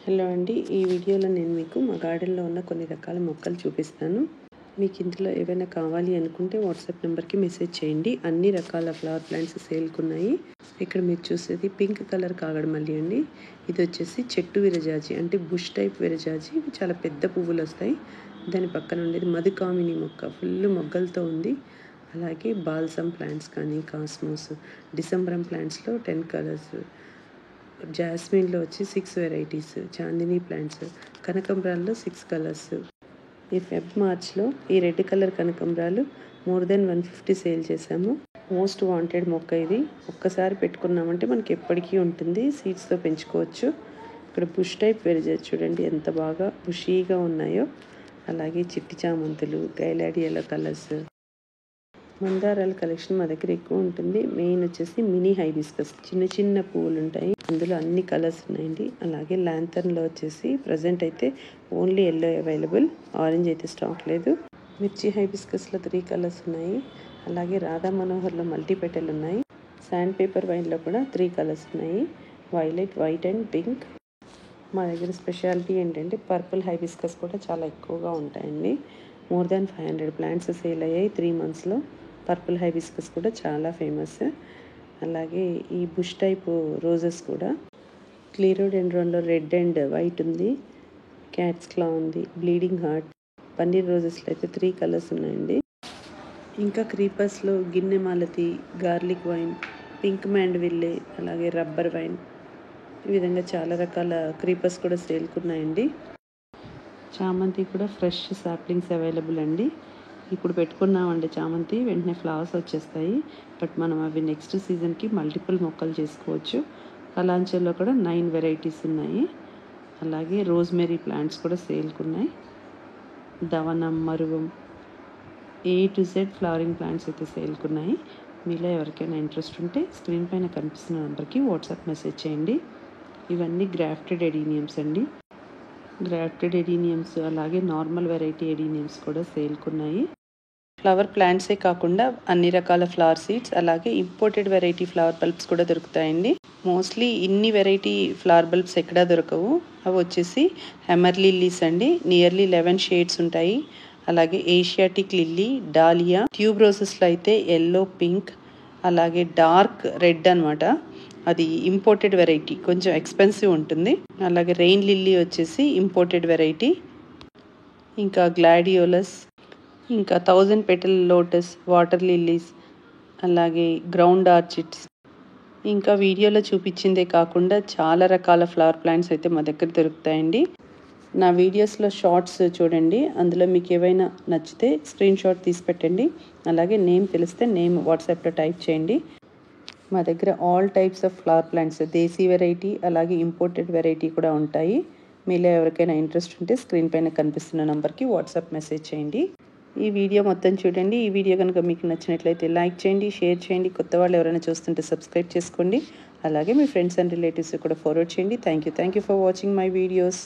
Hello అండి, ఈ వీడియోలో నేను మీకు మా గార్డెన్లో ఉన్న కొన్ని రకాల మొక్కలు చూపిస్తాను. మీకు ఇందులో ఏవైనా కావాలి అనుకుంటే వాట్సాప్ నెంబర్కి మెసేజ్ చేయండి. అన్ని రకాల ఫ్లవర్ ప్లాంట్స్ సేల్కున్నాయి. ఇక్కడ మీరు చూసేది పింక్ కలర్ కాగడమల్లి అండి. ఇది వచ్చేసి చెట్టు విరజాజి, అంటే బుష్ టైప్ విరజాజి. చాలా పెద్ద పువ్వులు వస్తాయి. దాని పక్కన ఉండేది మధుకామిని మొక్క, ఫుల్ మొగ్గలతో ఉంది. అలాగే బాల్సమ్ ప్లాంట్స్ కానీ, కాస్మోస్, డిసెంబరం ప్లాంట్స్లో 10 కలర్స్, జాస్మిన్లో వచ్చి 6 వెరైటీస్, చాందినీ ప్లాంట్స్, కనకంబరాల్లో 6 కలర్స్. ఈ మార్చ్లో ఈ రెడ్ కలర్ కనకంబరాలు మోర్ దెన్ 150 సేల్ చేశాము. మోస్ట్ వాంటెడ్ మొక్క ఇది. ఒక్కసారి పెట్టుకున్నామంటే మనకి ఎప్పటికీ ఉంటుంది. సీడ్స్తో పెంచుకోవచ్చు. ఇక్కడ బుష్ టైప్ వెరిజాజ్ చూడండి ఎంత బాగా బుషీగా ఉన్నాయో. అలాగే చిట్టి చామంతులు, గైలాడియలో కలర్స్, మందారాల కలెక్షన్ మా దగ్గర ఎక్కువ ఉంటుంది. మెయిన్ వచ్చేసి మినీ హైబిస్కస్, చిన్న చిన్న పువ్వులు ఉంటాయి. అందులో అన్ని కలర్స్ ఉన్నాయండి. అలాగే ల్యాంథర్న్లో వచ్చేసి ప్రజెంట్ అయితే ఓన్లీ ఎల్లో అవైలబుల్, ఆరెంజ్ అయితే స్టాక్ లేదు. మిర్చి హైబిస్కస్లో 3 కలర్స్ ఉన్నాయి. అలాగే రాధా మనోహర్లో మల్టీ పెటల్ ఉన్నాయి. శాండ్ పేపర్ వైన్లో కూడా 3 కలర్స్ ఉన్నాయి, వైలెట్, వైట్ అండ్ పింక్. మా దగ్గర స్పెషాలిటీ ఏంటంటే పర్పుల్ హైబిస్కస్ కూడా చాలా ఎక్కువగా ఉంటాయండి. మోర్ దాన్ 500 ప్లాంట్స్ సేల్ అయ్యాయి 3 మంత్స్లో. పర్పుల్ హైబిస్కస్ కూడా చాలా ఫేమస్. అలాగే ఈ బుష్ టైప్ రోజెస్ కూడా క్లీరోడెండ్రాన్లో రెడ్ అండ్ వైట్ ఉంది, క్యాట్స్ క్లా ఉంది, బ్లీడింగ్ హార్ట్. పన్నీర్ రోజెస్లో అయితే 3 కలర్స్ ఉన్నాయండి. ఇంకా క్రీపర్స్లో గిన్నె మాలతి, గార్లిక్ వైన్, పింక్ మ్యాండ్విల్లే, అలాగే రబ్బర్ వైన్, ఈ విధంగా చాలా రకాల క్రీపర్స్ కూడా సేల్కున్నాయండి. చామంతి కూడా ఫ్రెష్ సాప్లింగ్స్ అవైలబుల్ అండి. ఇప్పుడు పెట్టుకున్నామండి చామంతి, వెంటనే ఫ్లవర్స్ వచ్చేస్తాయి. బట్ మనం అవి నెక్స్ట్ సీజన్కి మల్టిపుల్ మొక్కలు చేసుకోవచ్చు. కలాంచల్లో కూడా 9 వెరైటీస్ ఉన్నాయి. అలాగే రోజ్మెరీ ప్లాంట్స్ కూడా సేల్కున్నాయి. దవనం, మరువం, A to Z flowering plants అయితే సేల్కున్నాయి. మీలో ఎవరికైనా ఇంట్రెస్ట్ ఉంటే స్క్రీన్ పైన కనిపిస్తున్న నెంబర్కి వాట్సాప్ మెసేజ్ చేయండి. ఇవన్నీ గ్రాఫ్టెడ్ ఎడీనియమ్స్ అండి. గ్రాఫ్టెడ్ ఎడీనియమ్స్ అలాగే నార్మల్ వెరైటీ ఎడీనియమ్స్ కూడా సేల్కున్నాయి. ఫ్లవర్ ప్లాంట్సే కాకుండా అన్ని రకాల ఫ్లవర్ సీడ్స్, అలాగే ఇంపోర్టెడ్ వెరైటీ ఫ్లవర్ బల్బ్స్ కూడా దొరుకుతాయండి. మోస్ట్లీ ఇన్ని వెరైటీ ఫ్లవర్ బల్బ్స్ ఎక్కడా దొరకవు. అవి వచ్చేసి హెమర్ లిల్లీస్ అండి. నియర్లీ 11 షేడ్స్ ఉంటాయి. అలాగే ఏషియాటిక్ లిల్లీ, డాలియా, ట్యూబ్ రోజెస్లో అయితే ఎల్లో, పింక్, అలాగే డార్క్ రెడ్ అనమాట. అది ఇంపోర్టెడ్ వెరైటీ, కొంచెం ఎక్స్పెన్సివ్ ఉంటుంది. అలాగే రెయిన్ లిల్లీ వచ్చేసి ఇంపోర్టెడ్ వెరైటీ. ఇంకా గ్లాడియోలస్, ఇంకా 1000 పెటల్ లోటస్, వాటర్ లిల్లీస్, అలాగే గ్రౌండ్ ఆర్చిడ్స్. ఇంకా వీడియోలో చూపించిందే కాకుండా చాలా రకాల ఫ్లవర్ ప్లాంట్స్ అయితే మా దగ్గర దొరుకుతాయండి. నా వీడియోస్లో షార్ట్స్ చూడండి, అందులో మీకు ఏవైనా నచ్చితే స్క్రీన్ షాట్ తీసి పెట్టండి. అలాగే నేమ్ తెలిస్తే నేమ్ వాట్సాప్లో టైప్ చేయండి. మా దగ్గర all types of flower plants, desi variety అలాగే ఇంపోర్టెడ్ వెరైటీ కూడా ఉంటాయి. మీలో ఎవరికైనా ఇంట్రెస్ట్ ఉంటే స్క్రీన్ పైన కనిపిస్తున్న నెంబర్కి వాట్సాప్ మెసేజ్ చేయండి. ఈ వీడియో మొత్తం చూడండి. ఈ వీడియో కనుక మీకు నచ్చినట్లయితే లైక్ చేయండి, షేర్ చేయండి. కొత్త వాళ్ళు ఎవరైనా చూస్తుంటే సబ్స్క్రైబ్ చేసుకోండి. అలాగే మీ ఫ్రెండ్స్ అండ్ రిలేటివ్స్ కూడా ఫార్వర్డ్ చేయండి. Thank you for watching my videos.